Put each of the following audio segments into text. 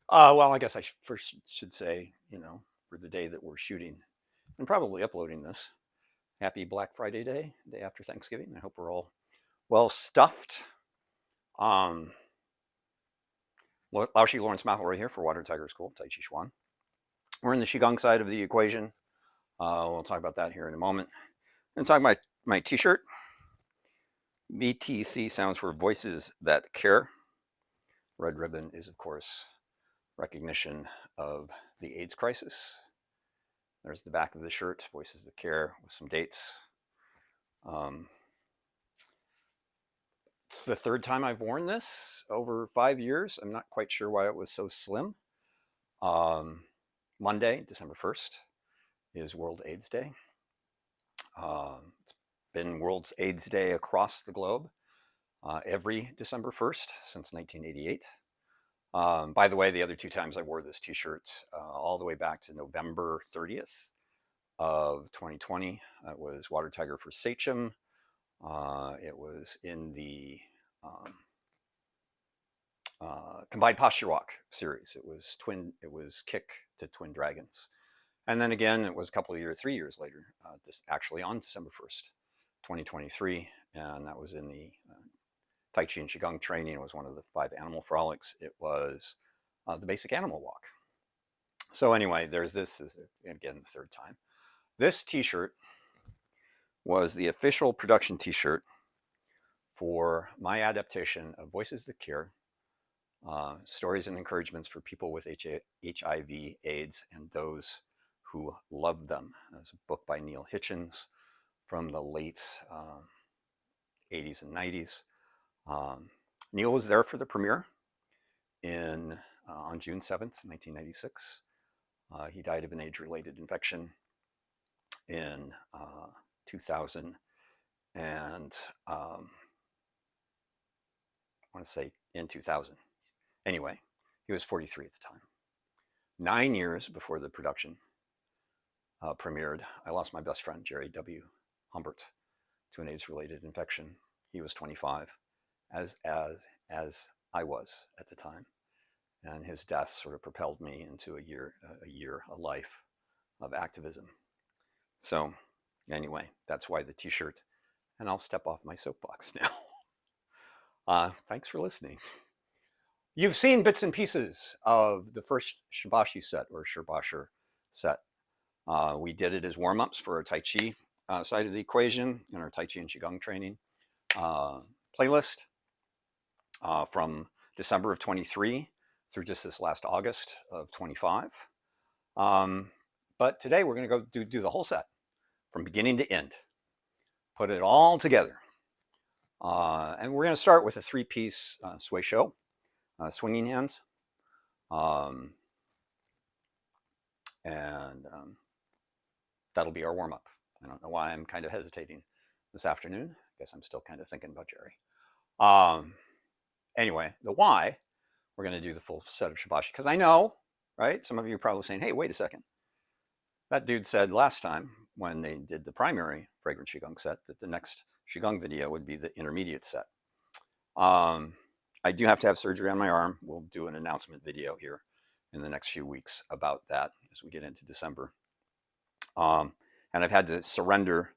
Well, I guess I first should say, for the day that we're shooting and probably uploading this, happy Black Friday day, day after Thanksgiving. I hope we're all well stuffed. Um, Lao Shi Lawrence McElroy here for Water Tiger School, Taiji Chuan. We're in the Qigong side of the equation. We'll talk about that here in a moment. I'm going to talk about my t-shirt. BTC stands for Voices That Care. Red ribbon is, of course, recognition of the AIDS crisis. There's the back of the shirt, Voices That Care, with some dates. It's the third time I've worn this over 5 years. I'm not quite sure why it was so slim. Monday, December 1st, is World AIDS Day. It's been World AIDS Day across the globe every December 1st since 1988. By the way, the other two times I wore this t-shirt all the way back to November 30th of 2020. It was Water Tiger for Sachem. It was in the Combined Posture Walk series. It was Kick to Twin Dragons. And then again, it was a couple of years, 3 years later, actually on December 1st, 2023. And that was in the Taiji and Qigong training. It was one of the 5 animal frolics. It was the basic animal walk. So anyway, there's this, is again, the third time. This t-shirt was the official production t-shirt for my adaptation of Voices That Care, Stories and Encouragements for People with HIV, AIDS, and Those Who Love Them. It's a book by Neil Hitchens from the late 80s and 90s. Neil was there for the premiere on June 7th, 1996. He died of an age-related infection in 2000, and I want to say in 2000. Anyway, he was 43 at the time. 9 years before the production premiered, I lost my best friend, Jerry W. Humbert, to an AIDS-related infection. He was 25, as I was at the time. And his death sort of propelled me into a life of activism. So anyway, that's why the t-shirt, and I'll step off my soapbox now. Thanks for listening. You've seen bits and pieces of the first Shibashi set, or Shibashi set. We did it as warm-ups for our Tai Chi side of the equation in our Tai Chi and Qigong training playlist from December of 23 through just this last August of 25. But today we're going to go do the whole set from beginning to end, put it all together. And we're going to start with a 3-piece Shuai Shou, swinging hands. That'll be our warm-up. I don't know why I'm kind of hesitating this afternoon. I guess I'm still kind of thinking about Jerry. Anyway, the why, we're going to do the full set of Shibashi. Because I know, right, some of you are probably saying, hey, wait a second. That dude said last time when they did the primary Fragrant Qigong set that the next Qigong video would be the intermediate set. I do have to have surgery on my arm. We'll do an announcement video here in the next few weeks about that as we get into December. And I've had to surrender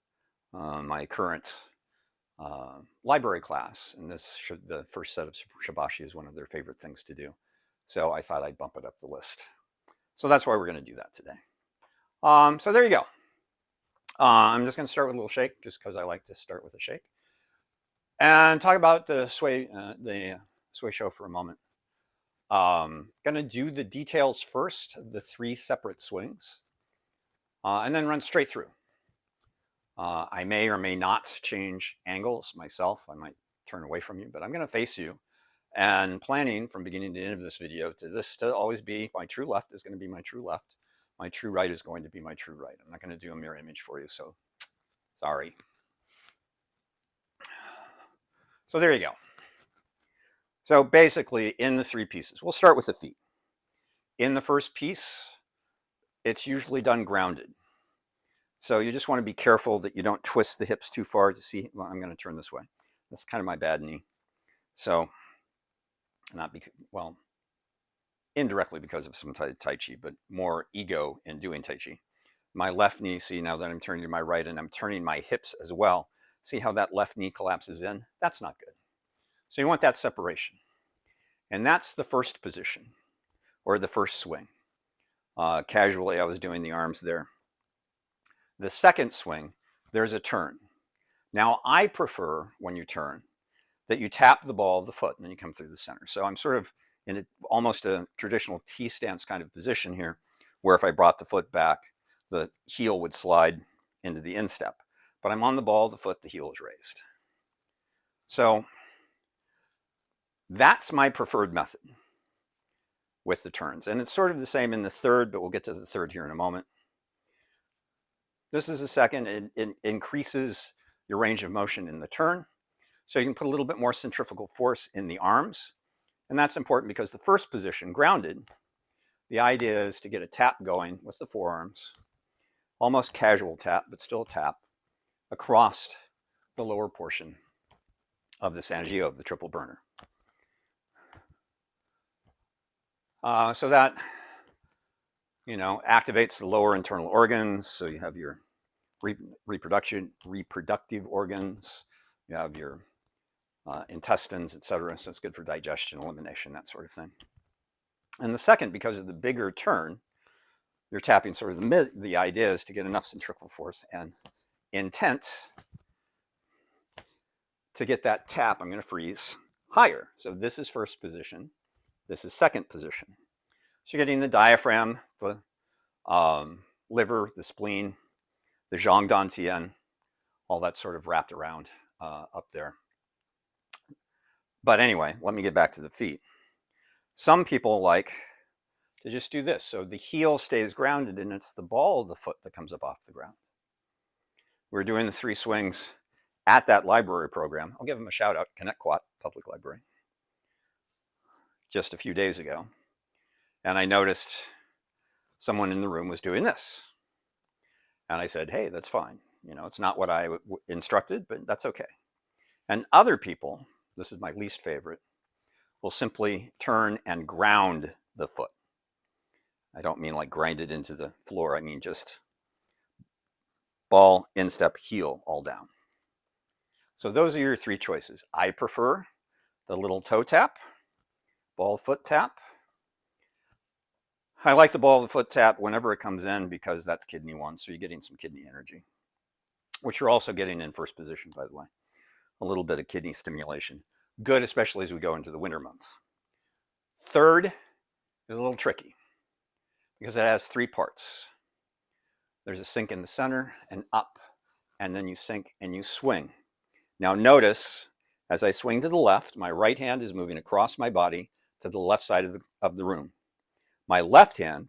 my current library class, and the first set of Shibashi is one of their favorite things to do. So I thought I'd bump it up the list. So that's why we're going to do that today. So there you go. I'm just going to start with a little shake, just because I like to start with a shake, and talk about the Shuai Shou for a moment. Going to do the details first, the 3 separate swings, and then run straight through. I may or may not change angles myself. I might turn away from you, but I'm going to face you, and planning from beginning to end of this video to always be my true left is going to be my true left. My true right is going to be my true right. I'm not going to do a mirror image for you, so sorry. So there you go. So basically, in the 3 pieces, we'll start with the feet. In the first piece, it's usually done grounded. So you just want to be careful that you don't twist the hips too far to see. Well, I'm going to turn this way. That's kind of my bad knee. So, indirectly because of some Tai Chi, but more ego in doing Tai Chi. My left knee, see now that I'm turning to my right and I'm turning my hips as well, see how that left knee collapses in? That's not good. So you want that separation. And that's the first position, or the first swing. Casually, I was doing the arms there. The second swing, there's a turn. Now, I prefer, when you turn, that you tap the ball of the foot and then you come through the center. So I'm sort of in almost a traditional T stance kind of position here, where if I brought the foot back, the heel would slide into the instep. But I'm on the ball of the foot, the heel is raised. So that's my preferred method with the turns. And it's sort of the same in the third, but we'll get to the third here in a moment. This is the second. It increases your range of motion in the turn. So you can put a little bit more centrifugal force in the arms. And that's important because the first position, grounded, the idea is to get a tap going with the forearms, almost casual tap, but still a tap, across the lower portion of the Sangio, of the triple burner. So that, activates the lower internal organs. So you have your reproductive organs, you have your intestines, etc. So it's good for digestion, elimination, that sort of thing. And the second, because of the bigger turn, you're tapping sort of the idea is to get enough centrifugal force and intent to get that tap, I'm going to freeze, higher. So this is first position. This is second position. So you're getting the diaphragm, the liver, the spleen, the zhang dantian, all that sort of wrapped around up there. But anyway, let me get back to the feet. Some people like to just do this. So the heel stays grounded and it's the ball of the foot that comes up off the ground. We're doing the 3 swings at that library program. I'll give them a shout out, Connecticut Public Library, just a few days ago. And I noticed someone in the room was doing this. And I said, hey, that's fine. It's not what I instructed, but that's okay. And other people, this is my least favorite, will simply turn and ground the foot. I don't mean like grind it into the floor. I mean just ball, instep, heel, all down. So those are your 3 choices. I prefer the little toe tap, ball foot tap. I like the ball of the foot tap whenever it comes in because that's kidney 1, so you're getting some kidney energy, which you're also getting in first position, by the way. A little bit of kidney stimulation. Good, especially as we go into the winter months. Third is a little tricky because it has 3 parts. There's a sink in the center and up, and then you sink and you swing. Now notice, as I swing to the left, my right hand is moving across my body to the left side of the room. My left hand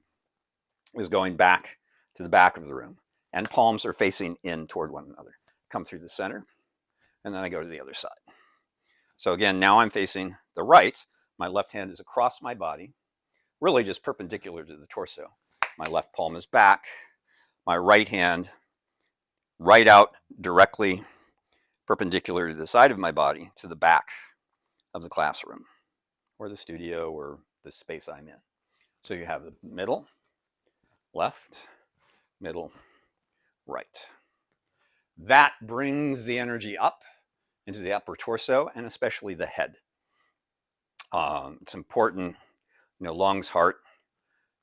is going back to the back of the room, and palms are facing in toward one another. Come through the center, and then I go to the other side. So again, now I'm facing the right. My left hand is across my body, really just perpendicular to the torso. My left palm is back. My right hand right out directly perpendicular to the side of my body, to the back of the classroom or the studio or the space I'm in. So you have the middle, left, middle, right. That brings the energy up into the upper torso and especially the head. It's important, lungs, heart,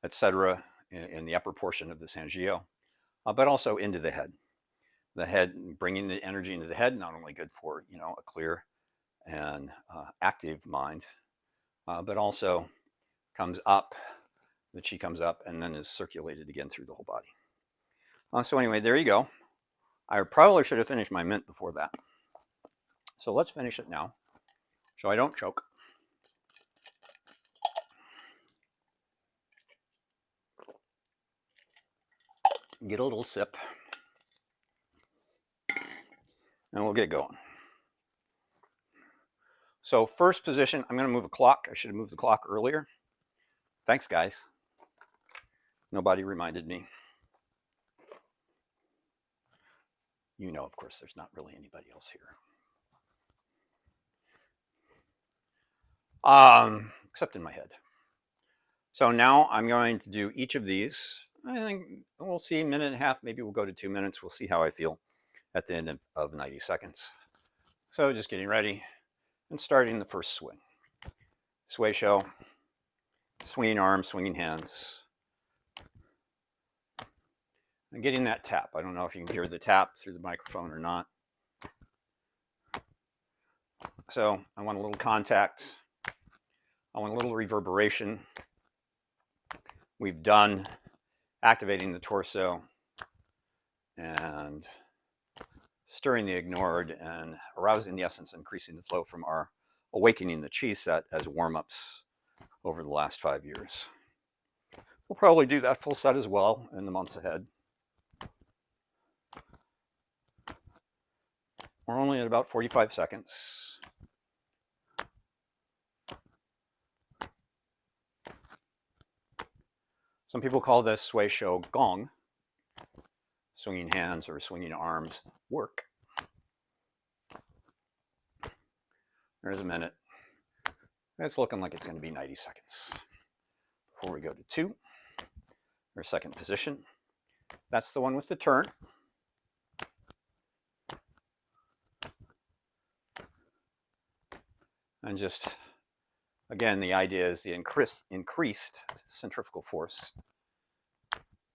etc., in the upper portion of the Sangio, but also into the head. The head, bringing the energy into the head, not only good for a clear and active mind, but also comes up. The chi comes up and then is circulated again through the whole body. So anyway, there you go. I probably should have finished my mint before that. So let's finish it now, so I don't choke. Get a little sip, and we'll get going. So first position, I'm going to move a clock. I should have moved the clock earlier. Thanks, guys. Nobody reminded me. Of course, there's not really anybody else here. Except in my head. So now I'm going to do each of these. I think we'll see, 1.5 minutes, maybe we'll go to 2 minutes. We'll see how I feel at the end of 90 seconds. So just getting ready and starting the first swing. Shuai Shou, swinging arms, swinging hands. And getting that tap. I don't know if you can hear the tap through the microphone or not. So I want a little contact. I want a little reverberation. We've done activating the torso and stirring the ignored and arousing the essence, increasing the flow from our awakening the chi set as warm-ups over the last 5 years. We'll probably do that full set as well in the months ahead. We're only at about 45 seconds. Some people call this Shuai Shou Gong, swinging hands or swinging arms work. There's a minute. It's looking like it's going to be 90 seconds. Before we go to 2, our second position. That's the one with the turn. And just, again, the idea is the increased centrifugal force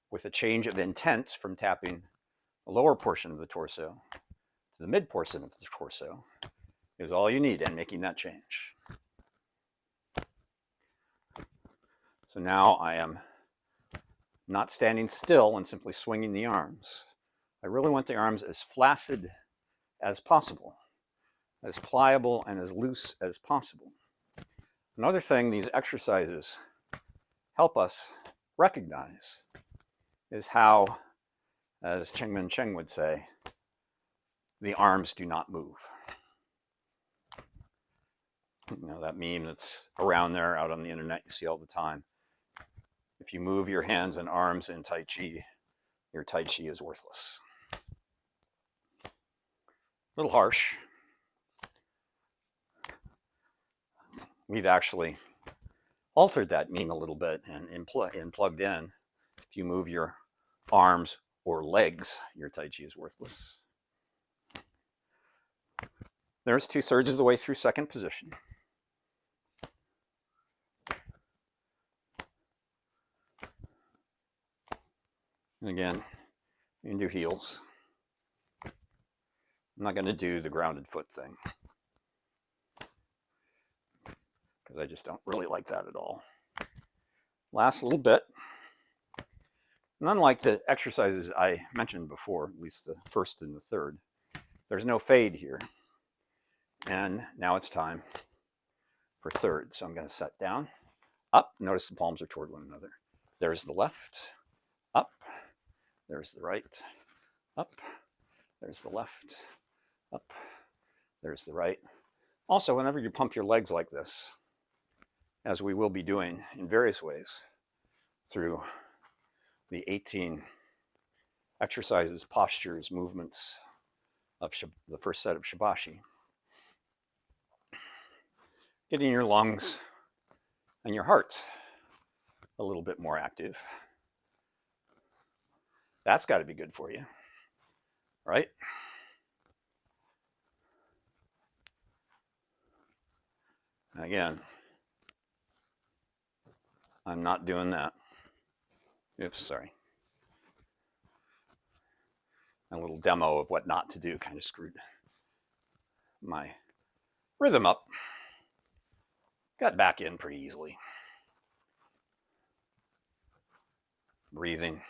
with a change of intent from tapping the lower portion of the torso to the mid portion of the torso is all you need in making that change. So now I am not standing still and simply swinging the arms. I really want the arms as flaccid as possible, as pliable and as loose as possible. Another thing these exercises help us recognize is how, as Chengmen Cheng would say, the arms do not move. You know, that meme that's around there out on the internet you see all the time. If you move your hands and arms in Taiji, your Taiji is worthless. A little harsh. We've actually altered that meme a little bit and plugged in. If you move your arms or legs, your Taiji is worthless. There's 2/3 of the way through second position. And again, you can do heels. I'm not going to do the grounded foot thing because I just don't really like that at all. Last little bit. And unlike the exercises I mentioned before, at least the first and the third, there's no fade here. And now it's time for third. So I'm going to set down, up. Notice the palms are toward one another. There's the left, up. There's the right, up. There's the left, up. There's the right. Also, whenever you pump your legs like this, as we will be doing in various ways through the 18 exercises, postures, movements of the first set of Shibashi, getting your lungs and your heart a little bit more active. That's got to be good for you, right? Again, I'm not doing that. Oops, sorry. A little demo of what not to do kind of screwed my rhythm up. Got back in pretty easily. Breathing,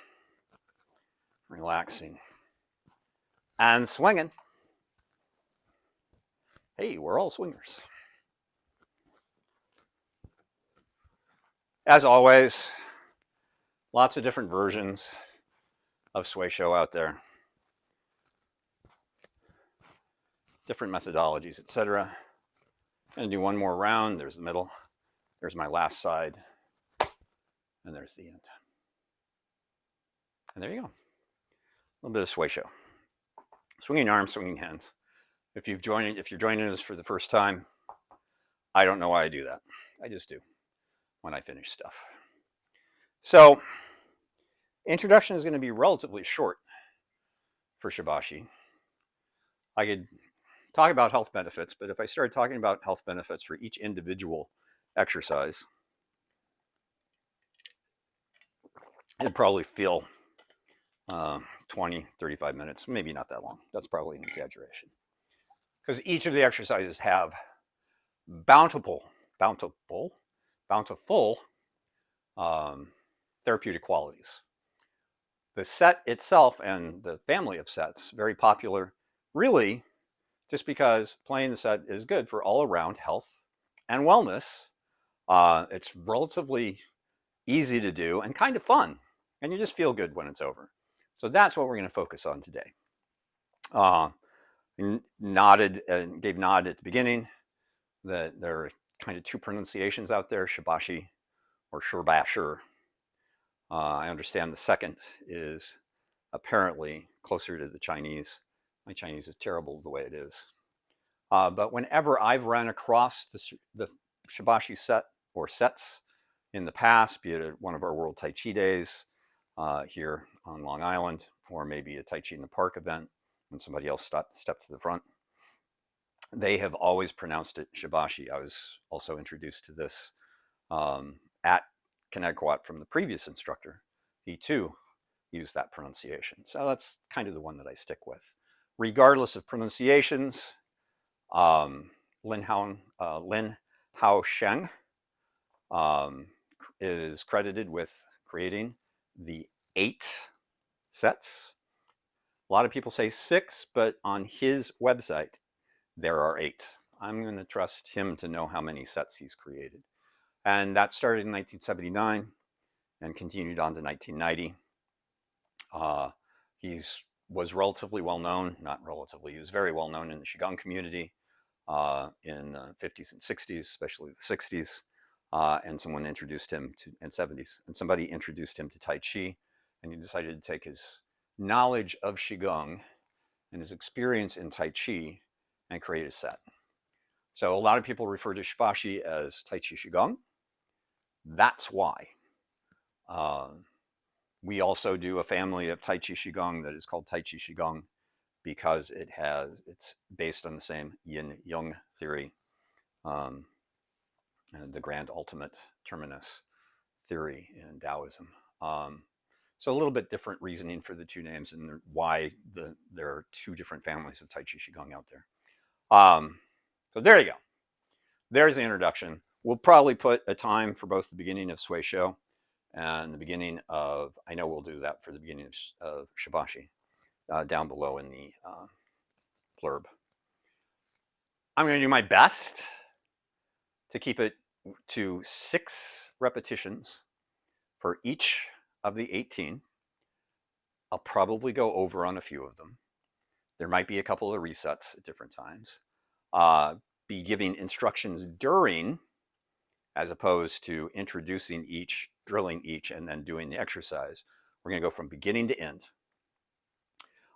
relaxing, and swinging. Hey, we're all swingers. As always, lots of different versions of Shuai Shou out there. Different methodologies, etc. Gonna do one more round. There's the middle. There's my last side. And there's the end. And there you go. A little bit of Shuai Shou. Swinging arms, swinging hands. If you're joining us for the first time, I don't know why I do that. I just do when I finish stuff. So introduction is going to be relatively short for Shibashi. I could talk about health benefits, but if I started talking about health benefits for each individual exercise, it'd probably feel 20, 35 minutes, maybe not that long. That's probably an exaggeration. Because each of the exercises have bountiful therapeutic qualities. The set itself and the family of sets, very popular, really just because playing the set is good for all around health and wellness. It's relatively easy to do and kind of fun, and you just feel good when it's over. So that's what we're going to focus on today. Nodded and gave nod at the beginning that there are kind of two pronunciations out there, Shibashi or Shibashi. I understand the second is apparently closer to the Chinese. My Chinese is terrible the way it is. But whenever I've run across the Shibashi set or sets in the past, be it at one of our World Tai Chi days here on Long Island, or maybe a Tai Chi in the Park event when somebody else stepped to the front, they have always pronounced it Shibashi. I was also introduced to this at Connecticut from the previous instructor. He too used that pronunciation. So that's kind of the one that I stick with. Regardless of pronunciations, Lin Hao Sheng is credited with creating the 8 sets. A lot of people say 6, but on his website, there are 8. I'm going to trust him to know how many sets he's created. And that started in 1979 and continued on to 1990. He was relatively well known, not relatively, he was very well known in the Qigong community in the 50s and 60s, especially the 60s. And someone introduced him to, and 70s, and somebody introduced him to Tai Chi, and he decided to take his knowledge of Qigong and his experience in Tai Chi and create a set. So a lot of people refer to Shibashi as Tai Chi Qigong. That's why. We also do a family of Tai Chi Qigong that is called Tai Chi Qigong because it's based on the same yin-yang theory, and the grand ultimate terminus theory in Taoism. So a little bit different reasoning for the two names and why there are 2 different families of Tai Chi Qigong out there. So there you go. There's the introduction. We'll probably put a time for both the beginning of Shuai Shou and the beginning of, I know we'll do that for the beginning of Shibashi down below in the blurb. I'm going to do my best to keep it to 6 repetitions for each of the 18. I'll probably go over on a few of them. There might be a couple of resets at different times. Be giving instructions during, as opposed to introducing each, drilling each, and then doing the exercise. We're going to go from beginning to end.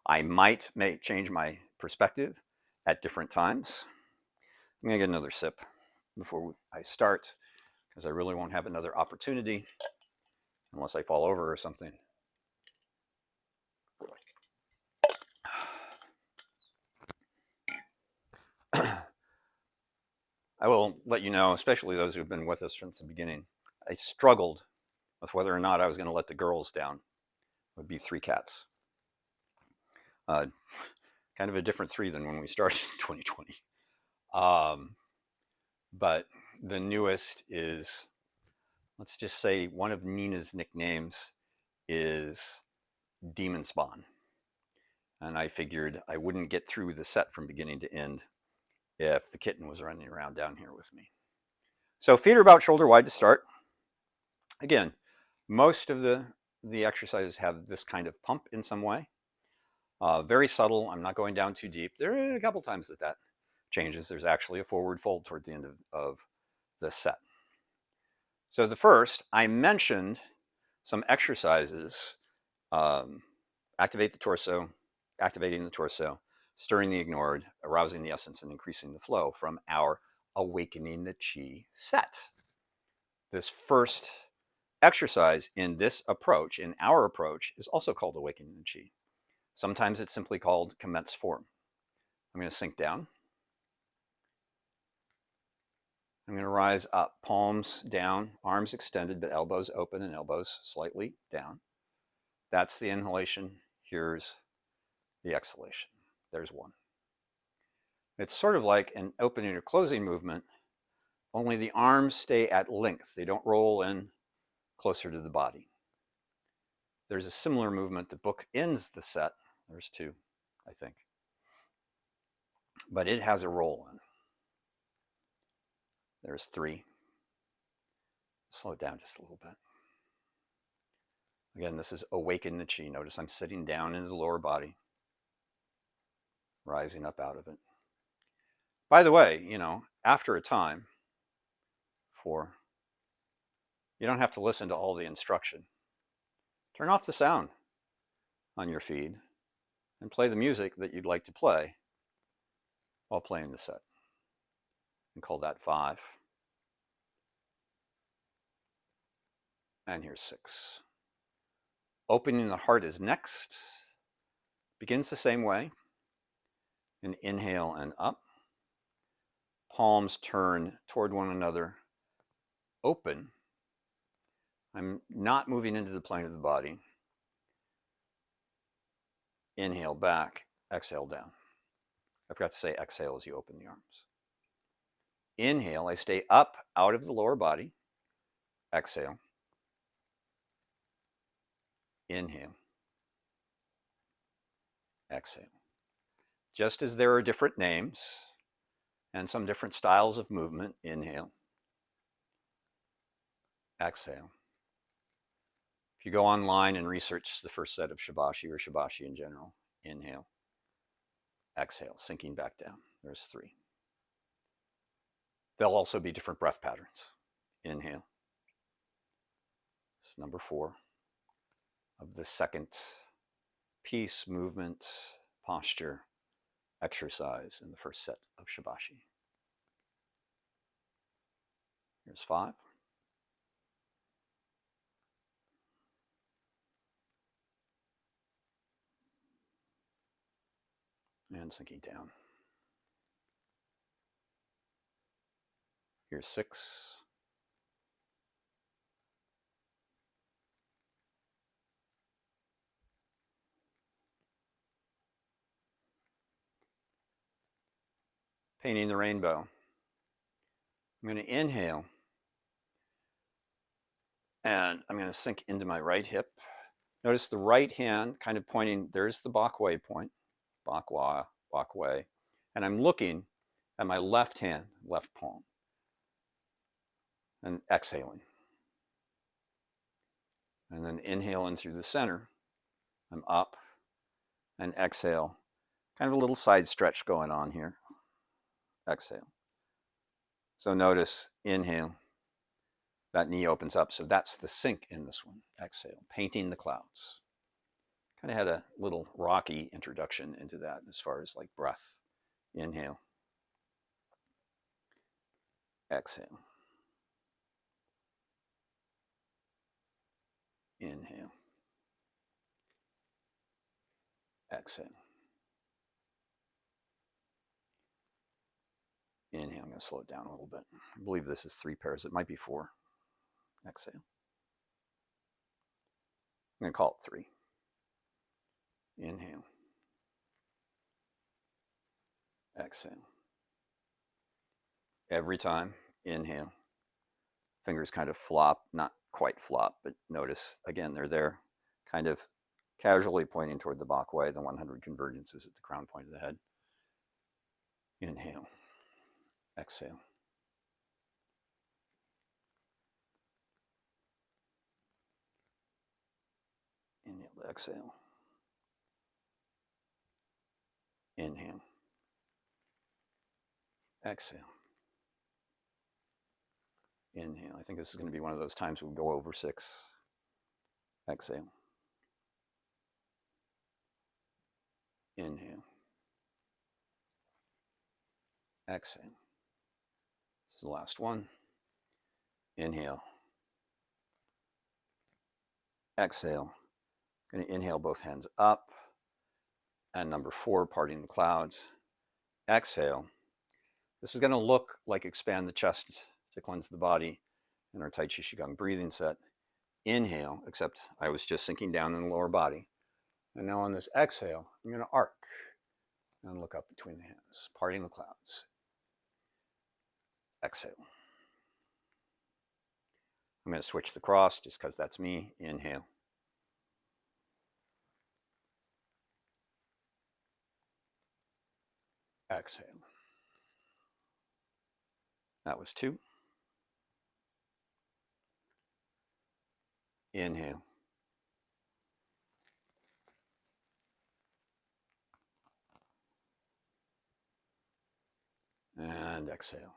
I might change my perspective at different times. I'm going to get another sip before I start, because I really won't have another opportunity unless I fall over or something. I will let you know, especially those who've been with us since the beginning, I struggled with whether or not I was going to let the girls down. It would be 3 cats. Kind of a different 3 than when we started in 2020. But the newest is, let's just say one of Nina's nicknames is Demon Spawn. And I figured I wouldn't get through the set from beginning to end if the kitten was running around down here with me. So feet are about shoulder wide to start. Again, most of the exercises have this kind of pump in some way. Very subtle. I'm not going down too deep. There are a couple times that changes. There's actually a forward fold toward the end of the set. So the first, I mentioned some exercises. Activate the torso, activating the torso, stirring the ignored, arousing the essence, and increasing the flow from our Awakening the Chi set. This first exercise in this approach, in our approach, is also called awakening the chi. Sometimes it's simply called commence form. I'm going to sink down. I'm going to rise up, palms down, arms extended, but elbows open and elbows slightly down. That's the inhalation. Here's the exhalation. There's one. It's sort of like an opening or closing movement, only the arms stay at length. They don't roll in closer to the body. There's a similar movement that bookends the set. There's two, I think. But it has a roll in. There's three. Slow it down just a little bit. Again, this is awaken the chi. Notice I'm sitting down into the lower body, rising up out of it. By the way, after a time, you don't have to listen to all the instruction. Turn off the sound on your feed and play the music that you'd like to play while playing the set. And call that 5. And here's 6. Opening the heart is next. Begins the same way. An inhale and up. Palms turn toward one another. Open. I'm not moving into the plane of the body. Inhale back, exhale down. I forgot to say exhale as you open the arms. Inhale, I stay up out of the lower body. Exhale. Inhale. Exhale. Just as there are different names and some different styles of movement, inhale. Exhale. If you go online and research the first set of Shibashi or Shibashi in general, inhale. Exhale, sinking back down. There's 3. There'll also be different breath patterns. Inhale. It's number 4 of the second piece, movement, posture, exercise in the first set of Shibashi. Here's 5. And sinking down. Here's 6. Painting the rainbow. I'm going to inhale. And I'm going to sink into my right hip. Notice the right hand kind of pointing. There's the Bakwei point. Bakwa, Bakwei. And I'm looking at my left hand, left palm. And exhaling. And then inhale in through the center. I'm up. And exhale. Kind of a little side stretch going on here. Exhale. So notice, inhale. That knee opens up. So that's the sink in this one. Exhale. Painting the clouds. Kind of had a little rocky introduction into that as far as like breath. Inhale. Exhale. Inhale. Exhale. Inhale. I'm going to slow it down a little bit. I believe this is 3 pairs. It might be 4. Exhale. I'm going to call it 3. Inhale. Exhale. Every time, inhale. Fingers kind of flop, not quite flop, but notice, again, they're there, kind of casually pointing toward the Bakwei, the 100 convergences at the crown point of the head. Inhale. Exhale. Inhale, exhale. Inhale. Exhale. Inhale. I think this is going to be one of those times we'll go over 6. Exhale. Inhale. Exhale. This is the last one. Inhale. exhale. Going to inhale both hands up. And number 4, parting the clouds. Exhale. This is going to look like expand the chest to cleanse the body in our Tai Chi Qigong breathing set. Inhale, except I was just sinking down in the lower body. And now on this exhale, I'm going to arc and look up between the hands, parting the clouds. Exhale. I'm going to switch the cross just because that's me. Inhale. Exhale. That was 2. Inhale. And exhale.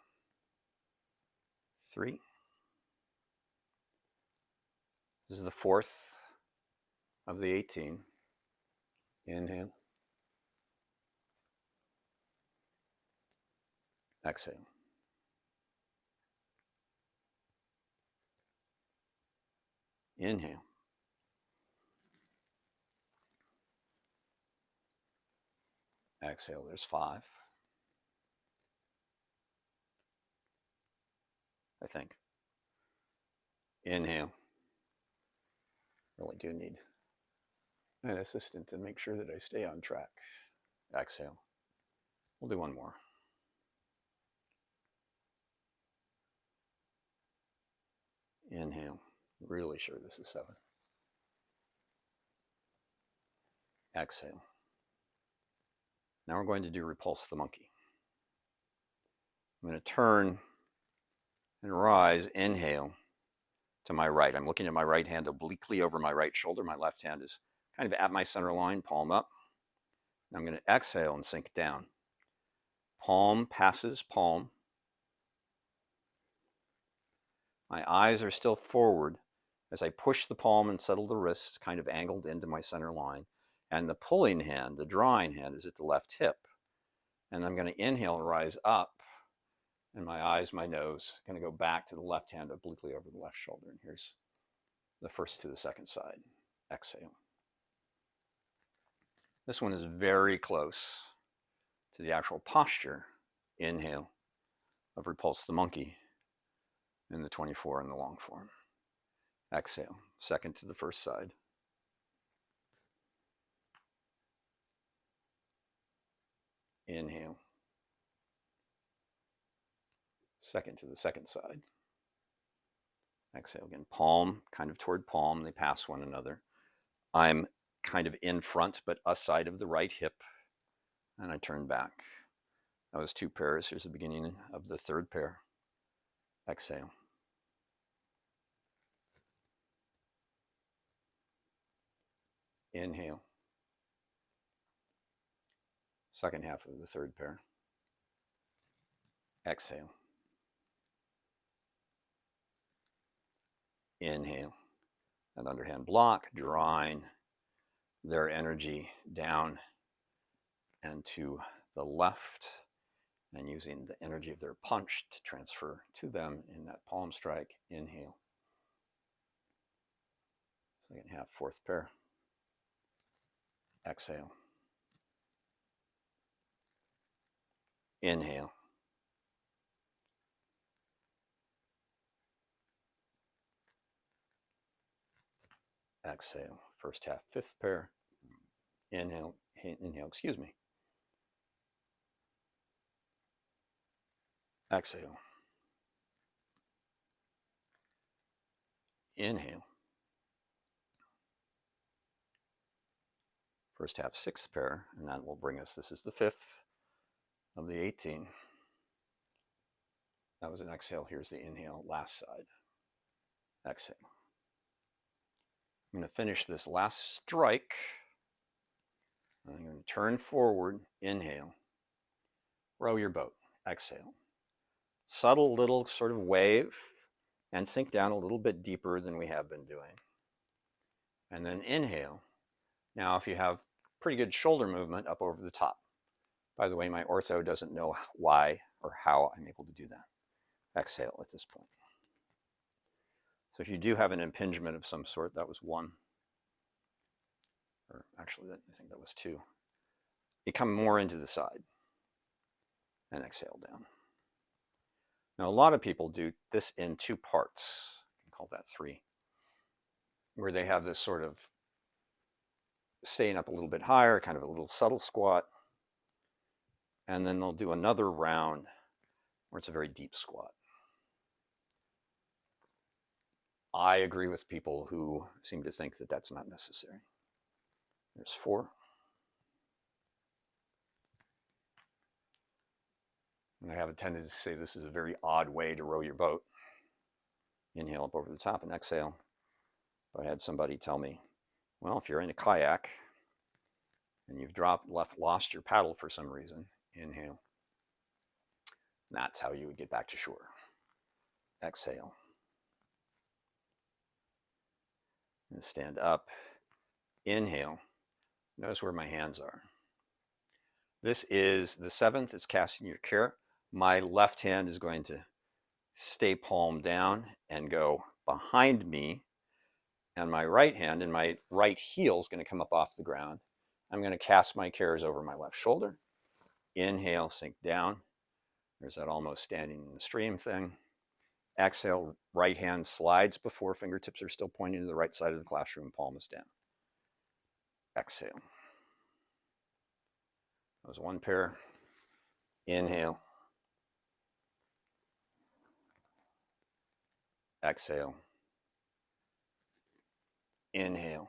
3. This is the 4th of the 18. Inhale. Exhale. Inhale. Exhale. There's 5. I think. Inhale. Really do need an assistant to make sure that I stay on track. Exhale. We'll do one more. Inhale. Really sure this is 7. Exhale. Now we're going to do repulse the monkey. I'm going to turn and rise. Inhale to my right. I'm looking at my right hand obliquely over my right shoulder. My left hand is kind of at my center line, palm up. Now I'm going to exhale and sink down. Palm passes palm. My eyes are still forward as I push the palm and settle the wrists kind of angled into my center line. And the pulling hand, the drawing hand, is at the left hip. And I'm going to inhale and rise up. And my eyes, my nose, going to go back to the left hand obliquely over the left shoulder. And here's the first to the second side. Exhale. This one is very close to the actual posture. Inhale of repulse the monkey in the 24 in the long form. Exhale. Second to the first side. Inhale. Second to the second side. Exhale again. Palm kind of toward palm. They pass one another. I'm kind of in front, but aside of the right hip. And I turn back. That was 2 pairs. Here's the beginning of the 3rd pair. Exhale. Inhale. Second half of the 3rd pair. Exhale. Inhale. That underhand block, drawing their energy down and to the left, and using the energy of their punch to transfer to them in that palm strike. Inhale. Second half, 4th pair. Exhale. Inhale. Exhale. First half, 5th pair. Inhale, excuse me. Exhale. Inhale. First half, 6th pair, and that will bring us, this is the 5th of the 18. That was an exhale. Here's the inhale, last side. Exhale. I'm going to finish this last strike. I'm going to turn forward. Inhale. Row your boat. Exhale. Subtle little sort of wave and sink down a little bit deeper than we have been doing. And then inhale. Now, if you have pretty good shoulder movement, up over the top. By the way, my ortho doesn't know why or how I'm able to do that. Exhale at this point. So if you do have an impingement of some sort, that was 1. or actually, I think that was 2. You come more into the side and exhale down. Now, a lot of people do this in 2 parts. You can call that 3, where they have this sort of staying up a little bit higher, kind of a little subtle squat, and then they'll do another round where it's a very deep squat. I agree with people who seem to think that that's not necessary. There's 4. And I have a tendency to say this is a very odd way to row your boat. Inhale up over the top and exhale. But I had somebody tell me, well, if you're in a kayak and you've lost your paddle for some reason, inhale. That's how you would get back to shore. Exhale. And stand up. Inhale. Notice where my hands are. This is the 7th. It's casting your care. My left hand is going to stay palm down and go behind me. And my right hand and my right heel is going to come up off the ground. I'm going to cast my cares over my left shoulder. Inhale, sink down. There's that almost standing in the stream thing. Exhale, right hand slides before fingertips are still pointing to the right side of the classroom, palm is down. Exhale. That was 1 pair. Inhale. Exhale. Inhale.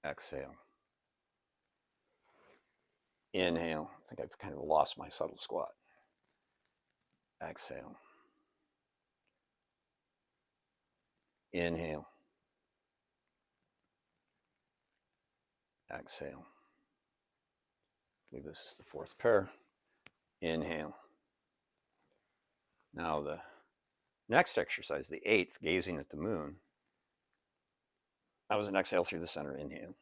Exhale. Inhale. I think I've kind of lost my subtle squat. Exhale. Inhale. Exhale. I believe this is the 4th pair. Inhale. Now the next exercise, the 8th, gazing at the moon. That was an exhale through the center. Inhale.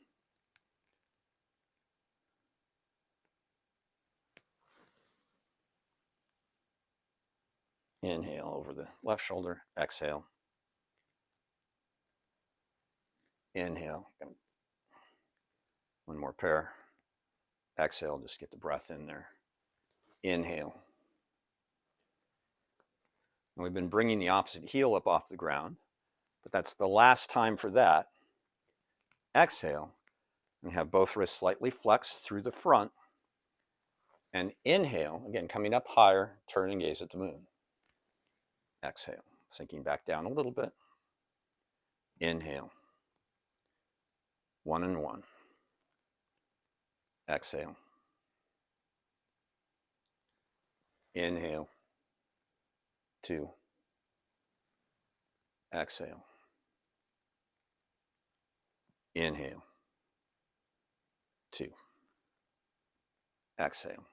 Inhale over the left shoulder. Exhale. Inhale. 1 more pair. Exhale, just get the breath in there. Inhale. And we've been bringing the opposite heel up off the ground, but that's the last time for that. Exhale, and have both wrists slightly flexed through the front. And inhale, again, coming up higher, turn and gaze at the moon. Exhale, sinking back down a little bit. Inhale. 1 and 1. Exhale. Inhale. 2. Exhale. Inhale. 2. Exhale.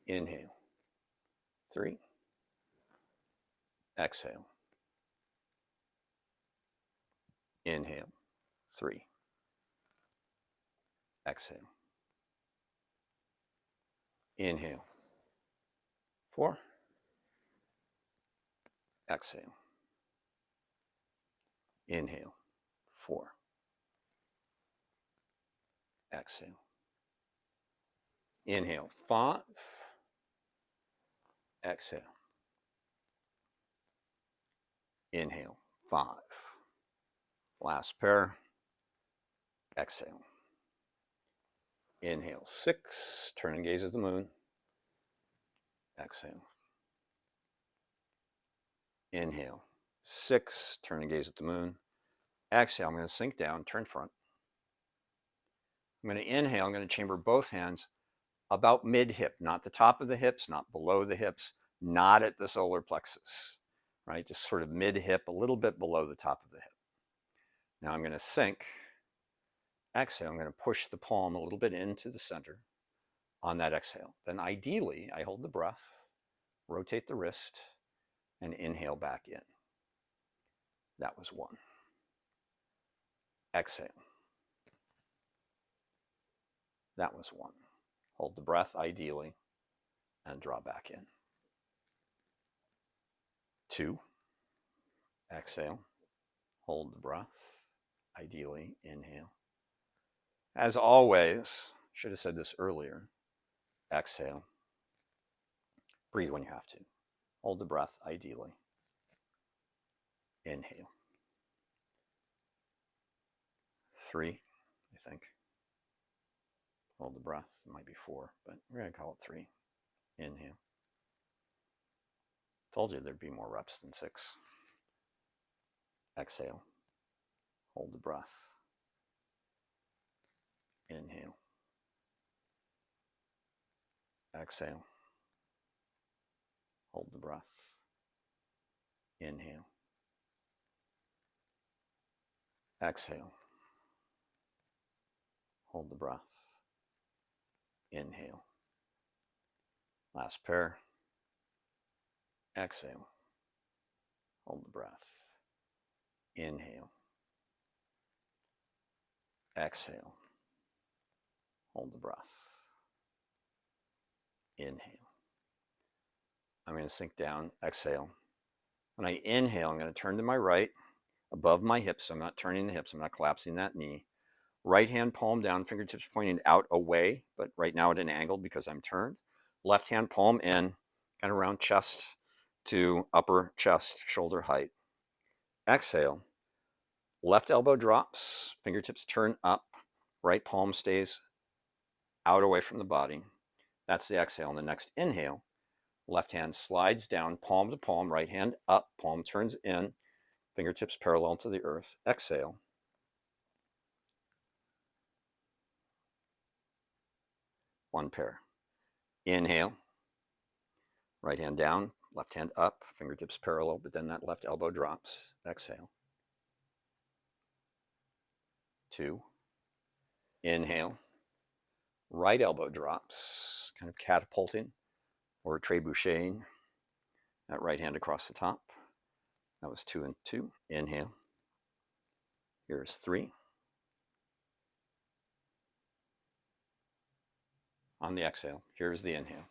Inhale. 3. Exhale. Inhale. 3. Exhale. Inhale. 4. Exhale. Inhale. 4. Exhale. Inhale. 5. Exhale. Inhale. 5. Last pair. Exhale. Inhale. 6. Turn and gaze at the moon. Exhale. Inhale. 6. Turn and gaze at the moon. Exhale. I'm going to sink down, turn front. I'm going to inhale. I'm going to chamber both hands about mid-hip, not the top of the hips, not below the hips, not at the solar plexus, right? Just sort of mid-hip, a little bit below the top of the hip. Now I'm going to sink. Exhale. I'm going to push the palm a little bit into the center on that exhale. Then ideally, I hold the breath, rotate the wrist, and inhale back in. That was 1. Exhale. That was 1. Hold the breath ideally and draw back in. 2. Exhale. Hold the breath. Ideally, inhale. As always, should have said this earlier, exhale. Breathe when you have to. Hold the breath, ideally. Inhale. 3, I think. Hold the breath. It might be 4, but we're going to call it 3. Inhale. Told you there'd be more reps than 6. Exhale. Hold the breath. Inhale. Exhale. Hold the breath. Inhale. Exhale. Hold the breath. Inhale. Last pair. Exhale. Hold the breath. Inhale. Exhale. Hold the breath. Inhale. I'm going to sink down. Exhale. When I inhale, I'm going to turn to my right, above my hips. I'm not turning the hips. I'm not collapsing that knee. Right hand palm down, fingertips pointing out away, but right now at an angle because I'm turned. Left hand palm in, kind of around chest to upper chest, shoulder height. Exhale. Left elbow drops, fingertips turn up, right palm stays out away from the body. That's the exhale. And the next inhale, left hand slides down, palm to palm, right hand up, palm turns in, fingertips parallel to the earth. Exhale. One pair. Inhale. Right hand down, left hand up, fingertips parallel, but then that left elbow drops. Exhale. 2. Inhale. Right elbow drops, kind of catapulting or trebucheting. That right hand across the top. That was 2 and 2. Inhale. Here's 3. On the exhale, here's the inhale.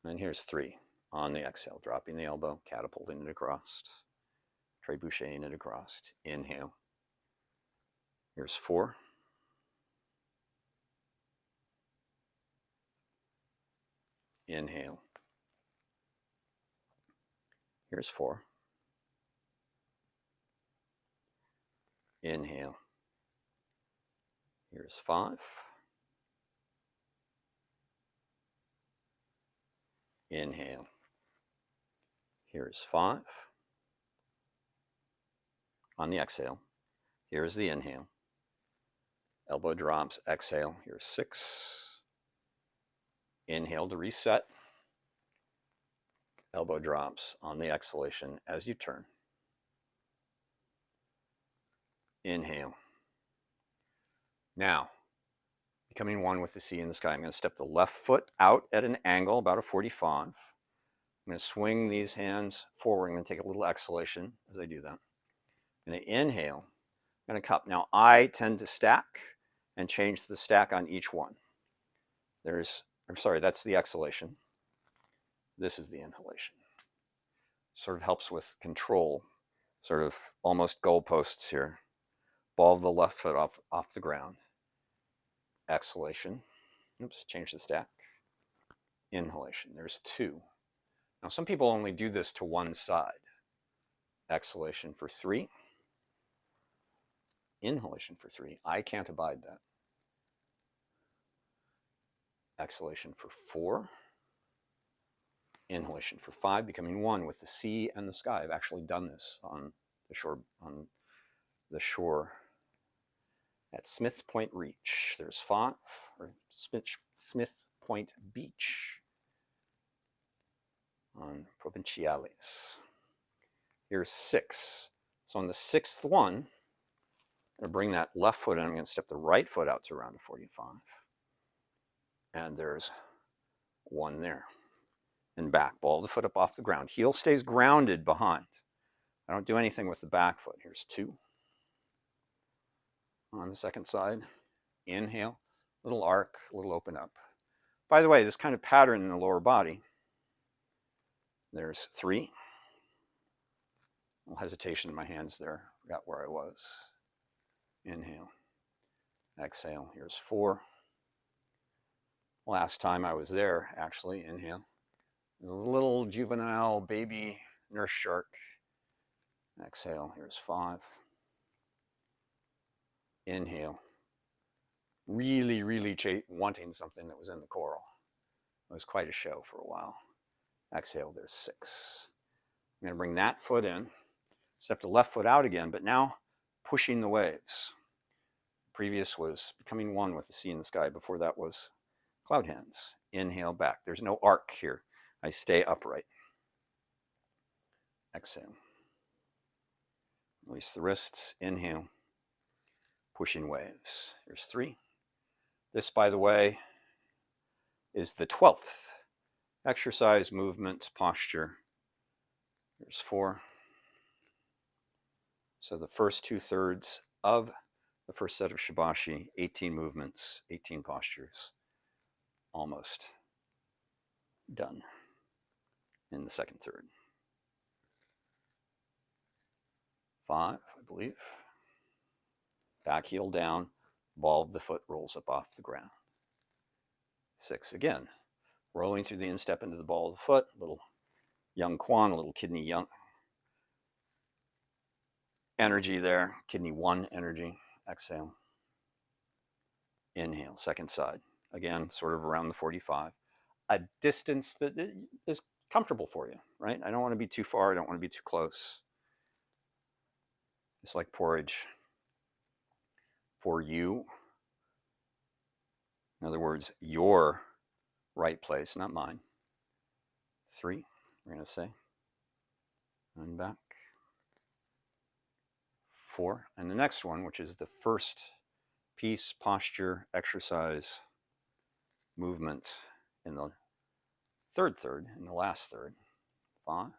And here's 3 on the exhale, dropping the elbow, catapulting it across, trebucheting it across. Inhale. Here's 4. Inhale. Here's 4. Inhale. Here's 5. Inhale. Here's 5. On the exhale, here's the inhale. Elbow drops, exhale. Here's 6. Inhale to reset. Elbow drops on the exhalation as you turn. Inhale. Now, becoming one with the sea in the sky, I'm going to step the left foot out at an angle, about a 45. I'm going to swing these hands forward. I'm going to take a little exhalation as I do that. I'm going to inhale. I'm going to cup. Now, I tend to stack and change the stack on each one. That's the exhalation. This is the inhalation. Sort of helps with control, sort of almost goalposts here. Ball of the left foot off the ground. Exhalation. Oops, change the stack. Inhalation. There's 2. Now, some people only do this to one side. Exhalation for 3. Inhalation for 3. I can't abide that. Exhalation for 4. Inhalation for 5, becoming one with the sea and the sky. I've actually done this on the shore at Smith's Point Reach. There's 5, or Smith Point Beach on Provinciales. Here's 6. So on the 6th one, I'm going to bring that left foot in. I'm going to step the right foot out to around a 45. And there's 1 there. And back, ball the foot up off the ground. Heel stays grounded behind. I don't do anything with the back foot. Here's 2. On the second side, inhale, little arc, little open up. By the way, this kind of pattern in the lower body, there's 3. A little hesitation in my hands there. Forgot where I was. Inhale. Exhale. Here's 4. Last time I was there, actually. Inhale. A little juvenile baby nurse shark. Exhale. Here's 5. Inhale. Really, really wanting something that was in the coral. It was quite a show for a while. Exhale. There's 6. I'm going to bring that foot in. Step the left foot out again, but now pushing the waves. Previous was becoming one with the sea in the sky. Before that was cloud hands. Inhale back. There's no arc here. I stay upright. Exhale. Release the wrists. Inhale. Pushing waves. Here's 3. This, by the way, is the 12th exercise, movement, posture. Here's 4. So the first 2/3 of the first set of Shibashi, 18 movements, 18 postures, almost done in the second third. 5, I believe. Back heel down, ball of the foot rolls up off the ground. 6 again, rolling through the instep into the ball of the foot, little young Quan, a little kidney young energy there, kidney 1 energy. Exhale. Inhale, second side. Again, sort of around the 45. A distance that is comfortable for you, right? I don't want to be too far. I don't want to be too close. It's like porridge for you. In other words, your right place, not mine. 3, we're going to say. And back. 4. And the next one, which is the first piece, posture, exercise, movement in the third third, in the last third. 5.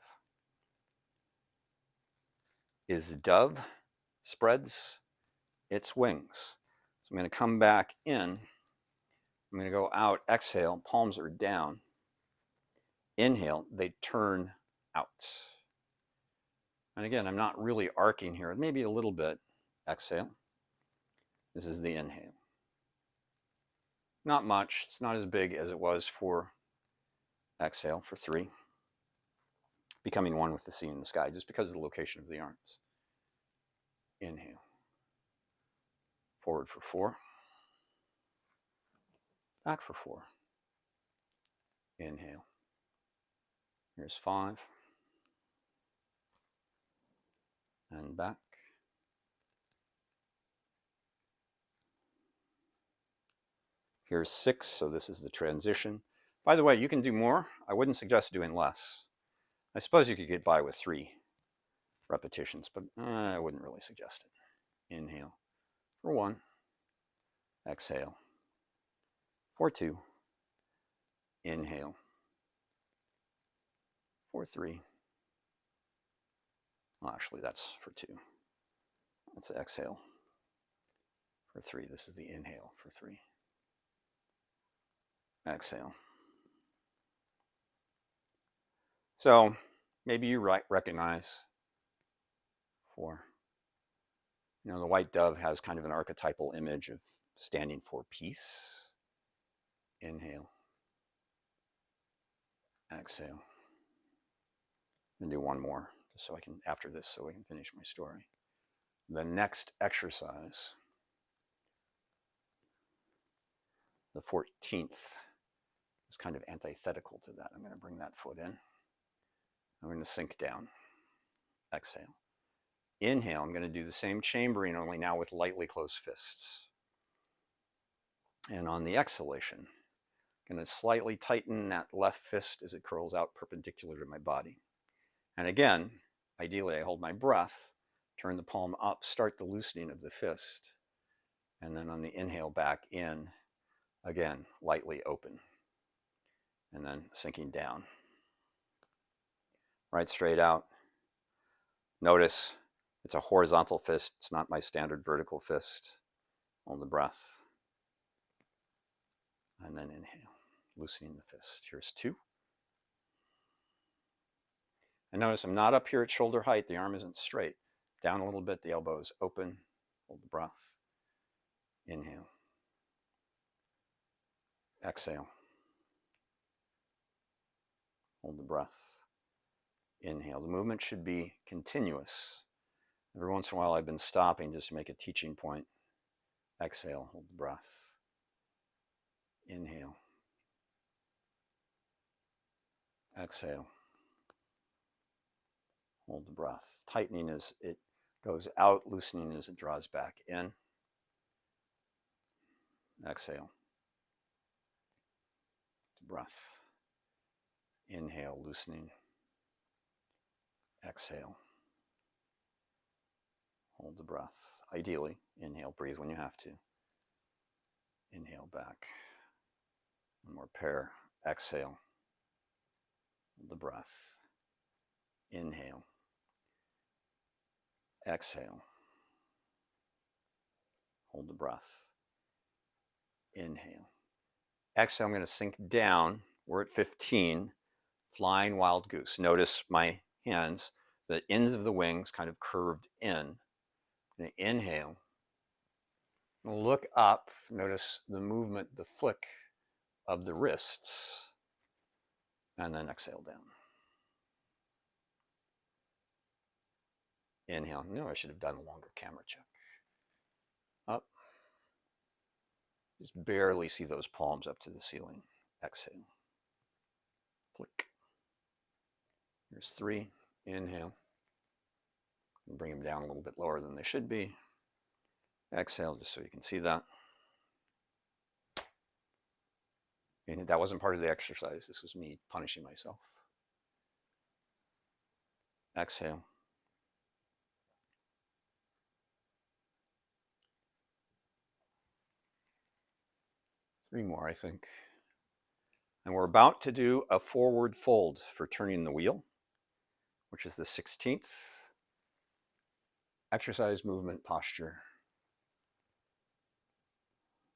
Is dove spreads its wings. So I'm going to come back in. I'm going to go out, exhale, palms are down. Inhale, they turn out. And again, I'm not really arcing here, maybe a little bit. Exhale. This is the inhale. Not much. It's not as big as it was for exhale for 3. Becoming one with the sea in the sky, just because of the location of the arms. Inhale. Forward for 4. Back for 4. Inhale. Here's 5. And back. Here's 6, so this is the transition. By the way, you can do more. I wouldn't suggest doing less. I suppose you could get by with 3 repetitions, but I wouldn't really suggest it. Inhale for 1. Exhale for 2. Inhale for 3. Well, actually, that's for 2. That's exhale for 3. This is the inhale for 3. Exhale. So maybe you recognize 4. You know, the white dove has kind of an archetypal image of standing for peace. Inhale. Exhale. I'm going to do one more, just so I can, after this, so I can finish my story. The next exercise, the 14th, is kind of antithetical to that. I'm going to bring that foot in. I'm going to sink down. Exhale. Inhale, I'm going to do the same chambering, only now with lightly closed fists. And on the exhalation, I'm going to slightly tighten that left fist as it curls out perpendicular to my body. And again, ideally I hold my breath, turn the palm up, start the loosening of the fist. And then on the inhale back in, again, lightly open. And then sinking down. Right straight out. Notice it's a horizontal fist. It's not my standard vertical fist. Hold the breath. And then inhale, loosening the fist. Here's 2. And notice I'm not up here at shoulder height. The arm isn't straight. Down a little bit, the elbows open. Hold the breath. Inhale. Exhale. Hold the breath. Inhale. The movement should be continuous. Every once in a while I've been stopping just to make a teaching point. Exhale. Hold the breath. Inhale. Exhale. Hold the breath. Tightening as it goes out, loosening as it draws back in. Exhale. Breath. Inhale, loosening. Exhale. Hold the breath. Ideally, inhale, breathe when you have to. Inhale back. One more pair. Exhale. Hold the breath. Inhale. Exhale. Hold the breath. Inhale. Exhale, I'm going to sink down. We're at 15. Flying wild goose. Notice my hands, the ends of the wings kind of curved in. And inhale. Look up. Notice the movement, the flick of the wrists. And then exhale down. Inhale. No, I should have done a longer camera check. Up. Just barely see those palms up to the ceiling. Exhale. Flick. Here's 3. Inhale. Bring them down a little bit lower than they should be. Exhale, just so you can see that. And that wasn't part of the exercise. This was me punishing myself. Exhale. Three more, I think. And we're about to do a forward fold for turning the wheel, which is the 16th. Exercise, movement, posture,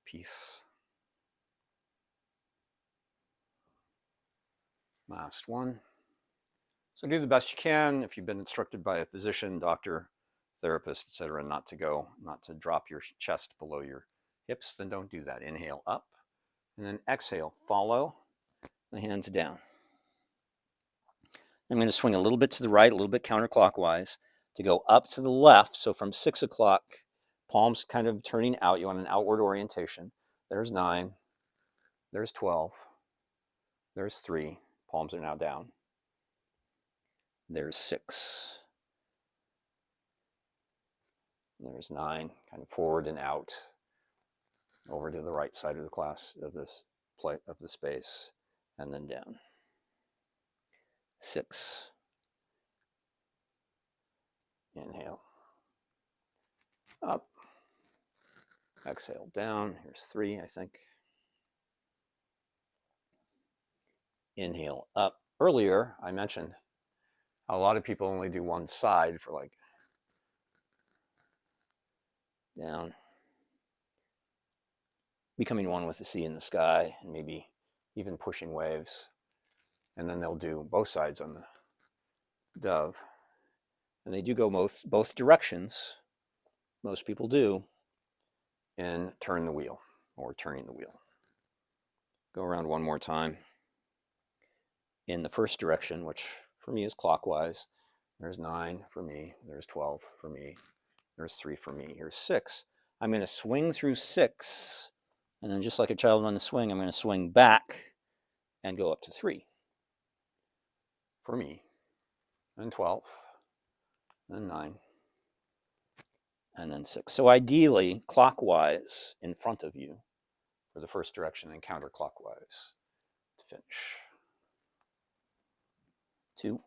peace. Last one. So do the best you can. If you've been instructed by a physician, doctor, therapist, etc., not to drop your chest below your hips, then don't do that. Inhale up, and then exhale. Follow the hands down. I'm going to swing a little bit to the right, a little bit counterclockwise, to go up to the left. So from 6 o'clock, palms kind of turning out. You want an outward orientation. There's 9. There's 12. There's 3. Palms are now down. There's 6. There's 9. Kind of forward and out. Over to the right side of the class of this plate of the space, and then down. 6. Inhale. Up. Exhale down. Here's 3, I think. Inhale up. Earlier, I mentioned a lot of people only do one side for like down. Becoming one with the sea in the sky, and maybe even pushing waves. And then they'll do both sides on the dove. And they do go both directions. Most people do. And turn the wheel, or turning the wheel. Go around one more time. In the first direction, which for me is clockwise. There's 9 for me. There's 12 for me. There's 3 for me. Here's 6. I'm going to swing through 6. And then just like a child on the swing, I'm going to swing back and go up to 3 for me. Then 12. Then 9. And then 6. So ideally, clockwise in front of you for the first direction and counterclockwise to finish. 2.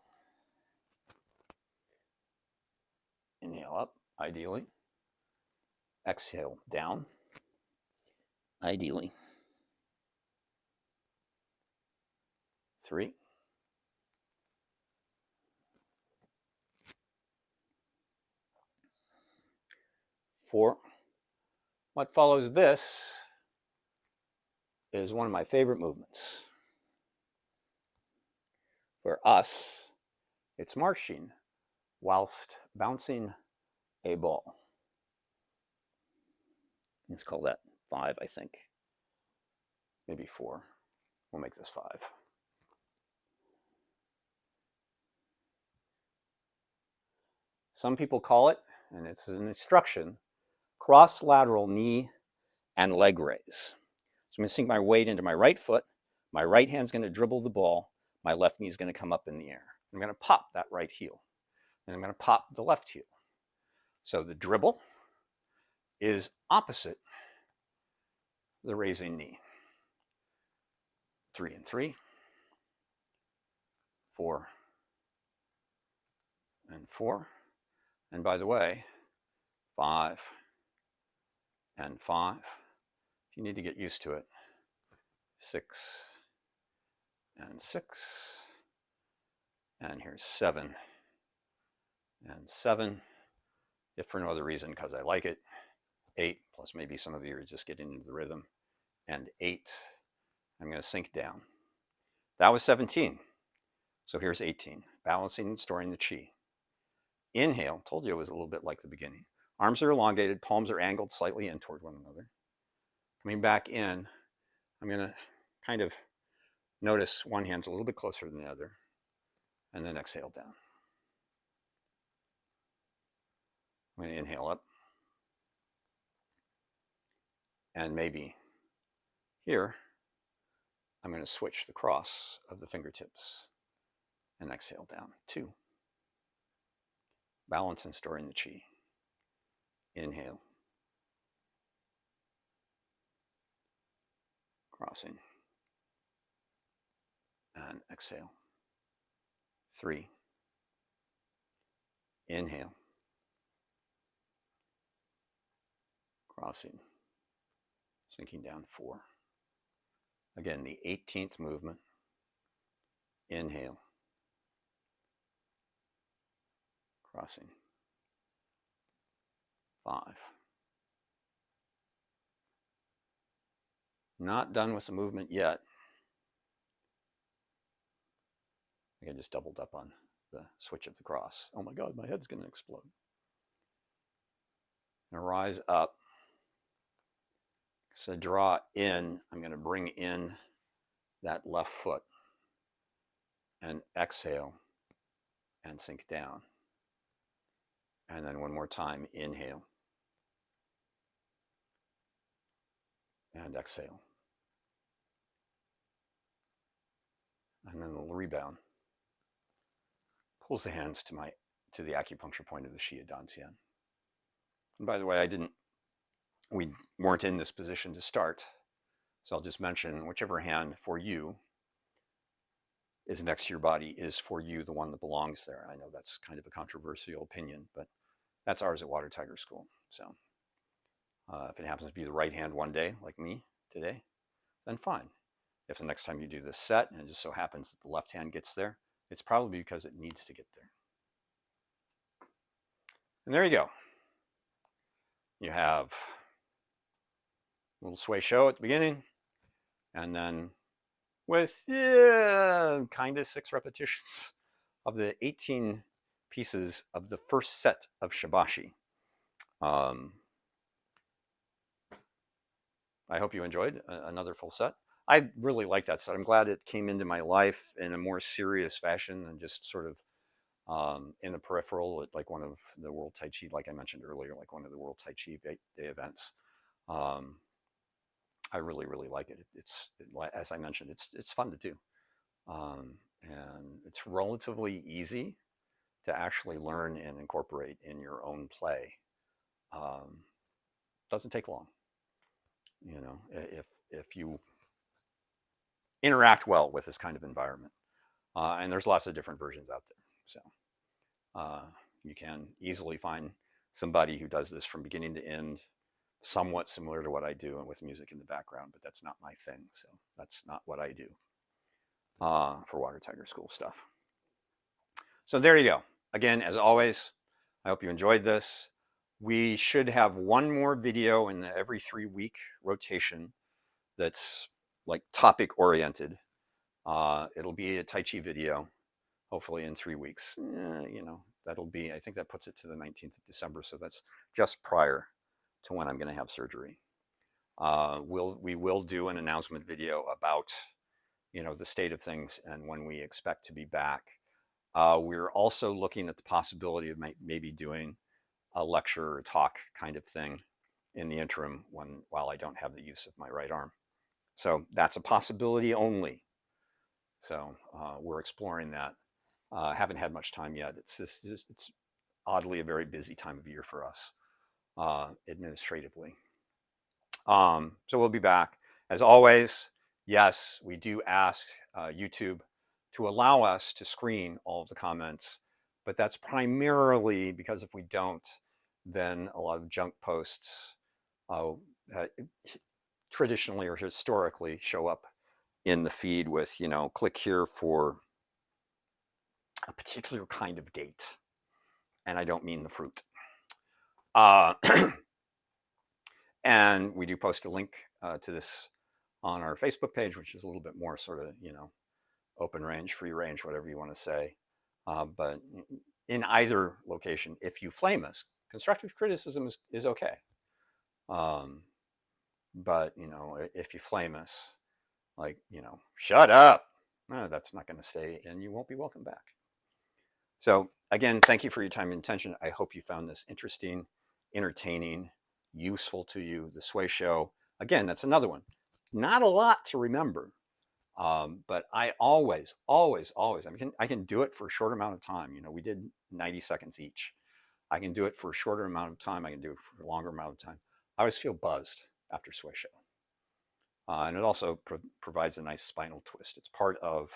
Inhale up, ideally. Exhale down, ideally. 3. 4. What follows this is one of my favorite movements. For us, It's marching whilst bouncing a ball. Let's call that 5, I think. Maybe 4. We'll make this 5. Some people call it, and it's an instruction, cross lateral knee and leg raise. So I'm going to sink my weight into my right foot. My right hand's going to dribble the ball. My left knee is going to come up in the air. I'm going to pop that right heel. And I'm going to pop the left heel. So the dribble is opposite the raising knee. 3 and 3. 4 and 4. And by the way, 5 and 5. If you need to get used to it, 6 and 6. And here's 7 and 7. If for no other reason, because I like it. 8, plus maybe some of you are just getting into the rhythm. And 8. I'm going to sink down. That was 17. So here's 18. Balancing and storing the chi. Inhale. Told you it was a little bit like the beginning. Arms are elongated. Palms are angled slightly in toward one another. Coming back in, I'm going to kind of notice one hand's a little bit closer than the other. And then exhale down. I'm going to inhale up. And maybe here, I'm going to switch the cross of the fingertips and exhale down. 2. Balance and storing the chi. Inhale. Crossing. And exhale. 3. Inhale. Crossing. Sinking down. 4. Again, the 18th movement. Inhale. Crossing. 5. Not done with the movement yet. I think I just doubled up on the switch of the cross. Oh my God, my head's going to explode. I'm going to rise up. So draw in. I'm going to bring in that left foot and exhale and sink down. And then one more time, inhale and exhale. And then the rebound pulls the hands to the acupuncture point of the Xia Dantian. And by the way, we weren't in this position to start. So I'll just mention whichever hand for you is next to your body is for you the one that belongs there. I know that's kind of a controversial opinion, but that's ours at Water Tiger School. So if it happens to be the right hand one day, like me today, then fine. If the next time you do this set and it just so happens that the left hand gets there, it's probably because it needs to get there. And there you go. You have a little Shuai Shou at the beginning, and then with kind of 6 repetitions of the 18 pieces of the first set of Shibashi. I hope you enjoyed another full set. I really like that set. I'm glad it came into my life in a more serious fashion than just sort of in the peripheral, like one of the World Tai Chi, like I mentioned earlier, like one of the World Tai Chi Day events. I really, really like it. As I mentioned, it's fun to do. And it's relatively easy to actually learn and incorporate in your own play. Doesn't take long. You know, if you interact well with this kind of environment. And there's lots of different versions out there. So you can easily find somebody who does this from beginning to end, somewhat similar to what I do and with music in the background, but that's not my thing. So that's not what I do for Water Tiger School stuff. So there you go. Again, as always, I hope you enjoyed this. We should have one more video in the every 3-week rotation that's like topic oriented. It'll be a Tai Chi video. hopefully in 3 weeks. You know, that'll be, I think that puts it to the 19th of December. So that's just prior to when I'm going to have surgery. We will do an announcement video about, you know, the state of things and when we expect to be back. We're also looking at the possibility of maybe doing a lecture or talk kind of thing in the interim while I don't have the use of my right arm. So that's a possibility only. So we're exploring that. Haven't had much time yet. It's oddly a very busy time of year for us administratively. So we'll be back. As always, yes, we do ask YouTube to allow us to screen all of the comments, but that's primarily because if we don't, then a lot of junk posts traditionally or historically show up in the feed with, you know, click here for a particular kind of date. And I don't mean the fruit. And we do post a link to this on our Facebook page, which is a little bit more sort of, you know, open range, free range, whatever you want to say. But in either location, if you flame us, constructive criticism is okay. But, you know, if you flame us, like, you know, shut up, that's not going to stay and you won't be welcome back. So again, thank you for your time and attention. I hope you found this interesting, entertaining, useful to you. The Shuai Shou, again, that's another one. Not a lot to remember, but I always, I can do it for a short amount of time. You know, we did 90 seconds each. I can do it for a shorter amount of time. I can do it for a longer amount of time. I always feel buzzed after Shuai Shou. And it also provides a nice spinal twist. It's part of,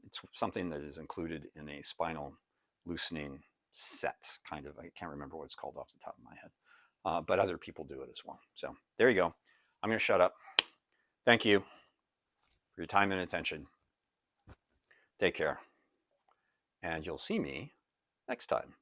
it's something that is included in a spinal loosening set, kind of. I can't remember what it's called off the top of my head, but other people do it as well. So there you go. I'm going to shut up. Thank you for your time and attention. Take care. And you'll see me next time.